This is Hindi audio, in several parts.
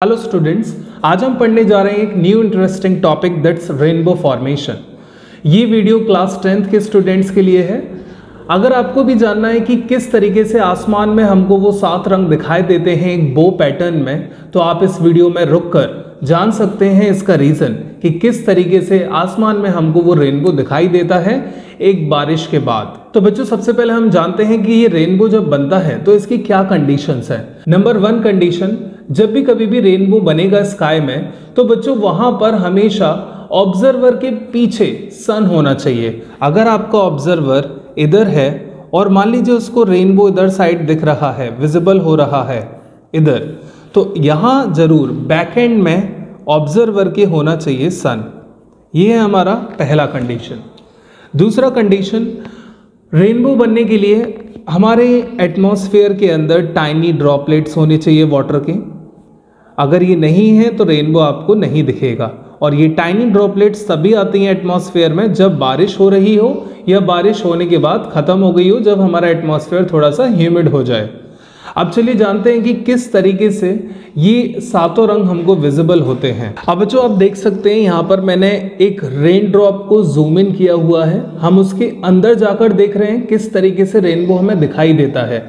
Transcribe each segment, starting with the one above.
हेलो स्टूडेंट्स, आज हम पढ़ने जा रहे हैं एक new interesting topic that's rainbow formation. ये वीडियो क्लास 10th के स्टूडेंट्स के लिए है। अगर आपको भी जानना है कि किस तरीके से आसमान में हमको वो 7 रंग दिखाई देते हैं एक बो पैटर्न में, तो आप इस वीडियो में रुककर जान सकते हैं इसका रीज़न कि किस तरीके से आसमान में हमको वो रेनबो दिखाई देता है एक बारिश के बाद। तो बच्चों, सबसे पहले हम जानते हैं कि ये रेनबो जब बनता है तो इसकी क्या कंडीशंस है। नंबर 1 कंडीशन, जब भी कभी भी रेनबो बनेगा स्काई में तो बच्चों वहां पर हमेशा ऑब्जर्वर के पीछे सन होना चाहिए। अगर आपका ऑब्जर्वर इधर है और मान लीजिए उसको रेनबो इधर साइड दिख रहा है, विजिबल हो रहा है इधर, तो यहाँ जरूर बैक एंड में ऑब्जर्वर के होना चाहिए सन। ये है हमारा पहला कंडीशन। दूसरा कंडीशन, रेनबो बनने के लिए हमारे एटमॉस्फेयर के अंदर टाइनी ड्रॉपलेट्स होने चाहिए वाटर के। अगर ये नहीं है तो रेनबो आपको नहीं दिखेगा। और ये टाइनी ड्रॉपलेट्स तभी आती हैं एटमॉस्फेयर में जब बारिश हो रही हो या बारिश होने के बाद ख़त्म हो गई हो, जब हमारा एटमॉस्फेयर थोड़ा सा ह्यूमिड हो जाए। अब चलिए जानते हैं कि किस तरीके से ये 7 रंग हमको विजिबल होते हैं। अब बच्चों आप देख सकते हैं यहाँ पर मैंने एक रेन ड्रॉप को जूम इन किया हुआ है। हम उसके अंदर जाकर देख रहे हैं किस तरीके से रेनबो हमें दिखाई देता है।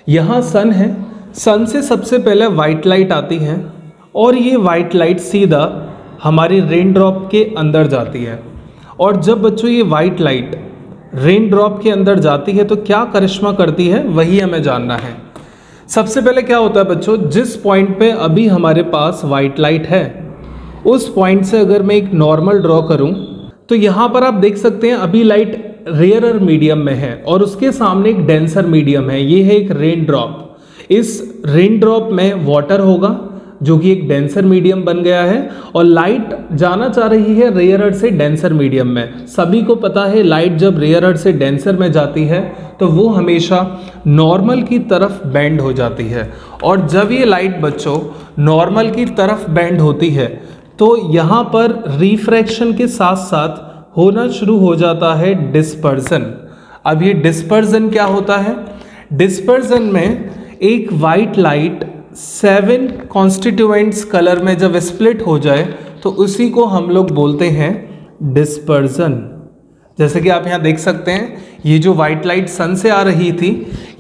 यहाँ सन है, सन से सबसे पहले वाइट लाइट आती है और ये वाइट लाइट सीधा हमारी रेन ड्रॉप के अंदर जाती है। और जब बच्चों ये वाइट लाइट रेन ड्रॉप के अंदर जाती है तो क्या करिश्मा करती है, वही हमें जानना है। सबसे पहले क्या होता है बच्चों, जिस पॉइंट पे अभी हमारे पास वाइट लाइट है उस पॉइंट से अगर मैं एक नॉर्मल ड्रॉ करूं तो यहाँ पर आप देख सकते हैं अभी लाइट रेयरर मीडियम में है और उसके सामने एक डेंसर मीडियम है। ये है एक रेन ड्रॉप। इस रेन ड्रॉप में वाटर होगा जो कि एक डेंसर मीडियम बन गया है और लाइट जाना चाह रही है रेयरर से डेंसर मीडियम में। सभी को पता है लाइट जब रेयरर से डेंसर में जाती है तो वो हमेशा नॉर्मल की तरफ बेंड हो जाती है। और जब ये लाइट बच्चों नॉर्मल की तरफ बेंड होती है तो यहाँ पर रिफ्रैक्शन के साथ साथ होना शुरू हो जाता है डिस्पर्जन। अब ये डिस्पर्जन क्या होता है? डिस्पर्जन में एक वाइट लाइट 7 कॉन्स्टिट्यूएंट्स कलर में जब स्प्लिट हो जाए तो उसी को हम लोग बोलते हैं डिस्पर्जन। जैसे कि आप यहाँ देख सकते हैं, ये जो वाइट लाइट सन से आ रही थी,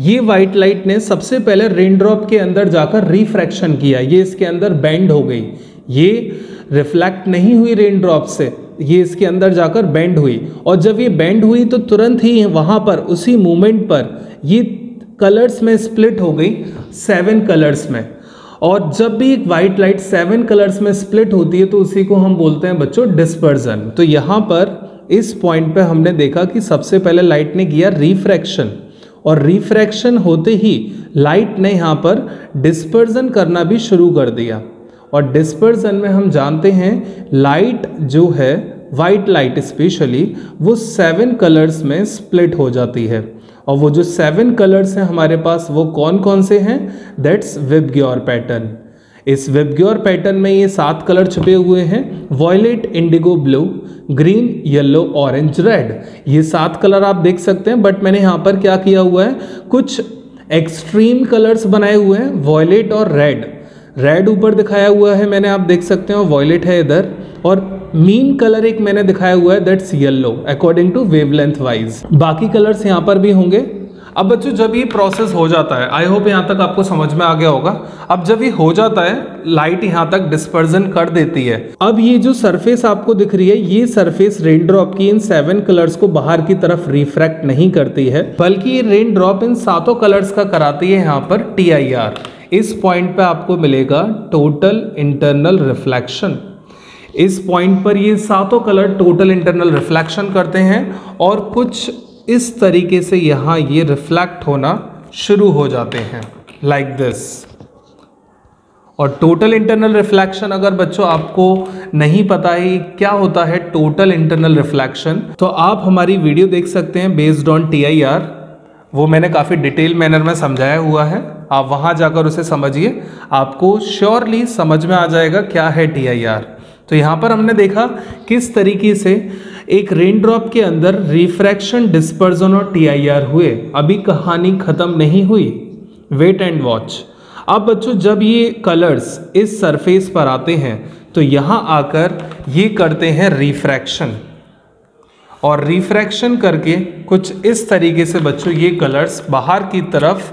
ये वाइट लाइट ने सबसे पहले रेन ड्रॉप के अंदर जाकर रिफ्रैक्शन किया। ये इसके अंदर बेंड हो गई, ये रिफ्लेक्ट नहीं हुई रेन ड्रॉप से, ये इसके अंदर जाकर बेंड हुई। और जब ये बेंड हुई तो तुरंत ही वहाँ पर उसी मोमेंट पर ये कलर्स में स्प्लिट हो गई 7 कलर्स में। और जब भी एक वाइट लाइट 7 कलर्स में स्प्लिट होती है तो उसी को हम बोलते हैं बच्चों डिस्पर्जन। तो यहाँ पर इस पॉइंट पे हमने देखा कि सबसे पहले लाइट ने किया रिफ्रैक्शन और रिफ्रैक्शन होते ही लाइट ने यहाँ पर डिस्पर्जन करना भी शुरू कर दिया। और डिस्पर्जन में हम जानते हैं लाइट जो है, वाइट लाइट स्पेशली, वो 7 कलर्स में स्प्लिट हो जाती है। और वो जो 7 कलर्स हैं हमारे पास वो कौन कौन से हैं? That's VIBGYOR pattern. इस विबग्योर पैटर्न में ये 7 कलर छुपे हुए हैं, violet, indigo, blue, green, yellow, orange, red. ये 7 कलर आप देख सकते हैं, बट मैंने यहाँ पर क्या किया हुआ है, कुछ एक्सट्रीम कलर्स बनाए हुए हैं, वॉयलेट और रेड। रेड ऊपर दिखाया हुआ है मैंने, आप देख सकते हैं, वॉयलेट है इधर, और मीन कलर एक मैंने दिखाया हुआ है that's yellow according to wavelength wise. बाकी कलर्स यहाँ पर भी होंगे। अब बच्चों जब ये प्रोसेस हो जाता है, आई होप यहाँ तक आपको समझ में आ गया होगा। अब जब ये हो जाता है, लाइट यहाँ तक डिस्पर्जन कर देती है। अब ये जो सरफेस आपको दिख रही है, ये सरफेस रेन ड्रॉप की इन 7 कलर्स को बाहर की तरफ रिफ्रैक्ट नहीं करती है, बल्कि ये रेन ड्रॉप इन 7 कलर्स का कराती है यहाँ पर TIR। इस पॉइंट पे आपको मिलेगा टोटल इंटरनल रिफ्लेक्शन। इस पॉइंट पर ये 7 कलर टोटल इंटरनल रिफ्लेक्शन करते हैं और कुछ इस तरीके से यहाँ ये रिफ्लेक्ट होना शुरू हो जाते हैं लाइक दिस। और टोटल इंटरनल रिफ्लेक्शन, अगर बच्चों आपको नहीं पता है क्या होता है टोटल इंटरनल रिफ्लेक्शन, तो आप हमारी वीडियो देख सकते हैं बेस्ड ऑन TIR। वो मैंने काफ़ी डिटेल मैनर में समझाया हुआ है, आप वहाँ जाकर उसे समझिए, आपको श्योरली समझ में आ जाएगा क्या है TIR। तो यहाँ पर हमने देखा किस तरीके से एक रेन ड्रॉप के अंदर रिफ्रैक्शन, डिस्पर्जन और TIR हुए। अभी कहानी खत्म नहीं हुई, वेट एंड वॉच। अब बच्चों जब ये कलर्स इस सरफेस पर आते हैं तो यहाँ आकर ये करते हैं रिफ्रैक्शन, और रिफ्रैक्शन करके कुछ इस तरीके से बच्चों ये कलर्स बाहर की तरफ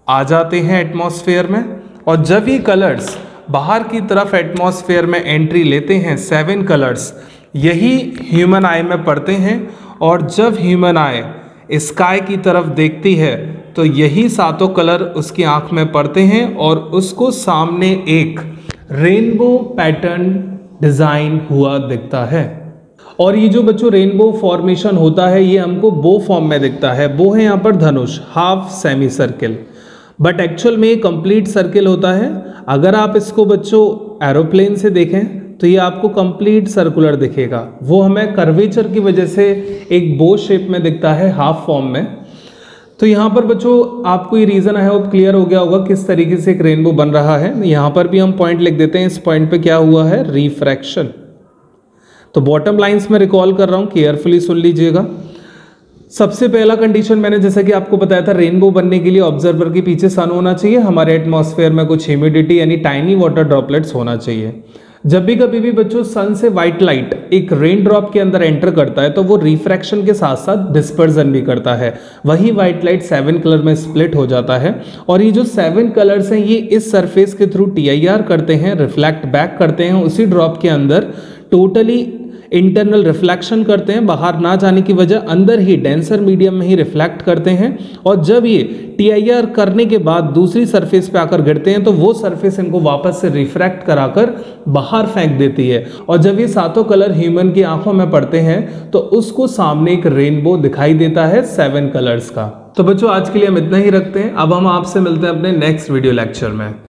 आ जाते हैं एटमॉस्फेयर में। और जब ये कलर्स बाहर की तरफ एटमॉस्फेयर में एंट्री लेते हैं, 7 कलर्स, यही ह्यूमन आई में पड़ते हैं। और जब ह्यूमन आई स्काई की तरफ देखती है तो यही 7 कलर उसकी आंख में पड़ते हैं और उसको सामने एक रेनबो पैटर्न डिज़ाइन हुआ दिखता है। और ये जो बच्चों रेनबो फॉर्मेशन होता है ये हमको बो फॉर्म में दिखता है। बो है यहाँ पर धनुष, half semi circle, but actual में ये कंप्लीट सर्किल होता है। अगर आप इसको बच्चों एरोप्लेन से देखें तो ये आपको कंप्लीट सर्कुलर दिखेगा, वो हमें कर्वेचर की वजह से एक बो शेप में दिखता है, हाफ फॉर्म में। तो यहाँ पर बच्चों आपको ये रीज़न है वो क्लियर हो गया होगा किस तरीके से एक रेनबो बन रहा है। यहाँ पर भी हम पॉइंट लिख देते हैं, इस पॉइंट पे क्या हुआ है, रिफ्रैक्शन। तो बॉटम लाइंस में रिकॉल कर रहा हूँ, केयरफुली सुन लीजिएगा। सबसे पहला कंडीशन मैंने जैसा कि आपको बताया था, रेनबो बनने के लिए ऑब्जर्वर के पीछे सन होना चाहिए, हमारे एटमॉस्फेयर में कुछ ह्यूमिडिटी यानी टाइनी वाटर ड्रॉपलेट्स होना चाहिए। जब भी कभी भी बच्चों सन से व्हाइट लाइट एक रेन ड्रॉप के अंदर एंटर करता है तो वो रिफ्रैक्शन के साथ साथ डिस्पर्जन भी करता है, वही व्हाइट लाइट 7 कलर में स्प्लिट हो जाता है। और ये जो 7 कलर्स हैं ये इस सरफेस के थ्रू TIR करते हैं, रिफ्लेक्ट बैक करते हैं उसी ड्रॉप के अंदर, टोटली इंटरनल रिफ्लेक्शन करते हैं, बाहर ना जाने की वजह अंदर ही डेंसर मीडियम में ही रिफ्लेक्ट करते हैं। और जब ये TIR करने के बाद दूसरी सरफेस पे आकर गिरते हैं तो वो सरफेस इनको वापस से रिफ्रैक्ट कराकर बाहर फेंक देती है। और जब ये 7 कलर ह्यूमन की आंखों में पड़ते हैं तो उसको सामने एक रेनबो दिखाई देता है 7 कलर्स का। तो बच्चों आज के लिए हम इतना ही रखते हैं, अब हम आपसे मिलते हैं अपने नेक्स्ट वीडियो लेक्चर में।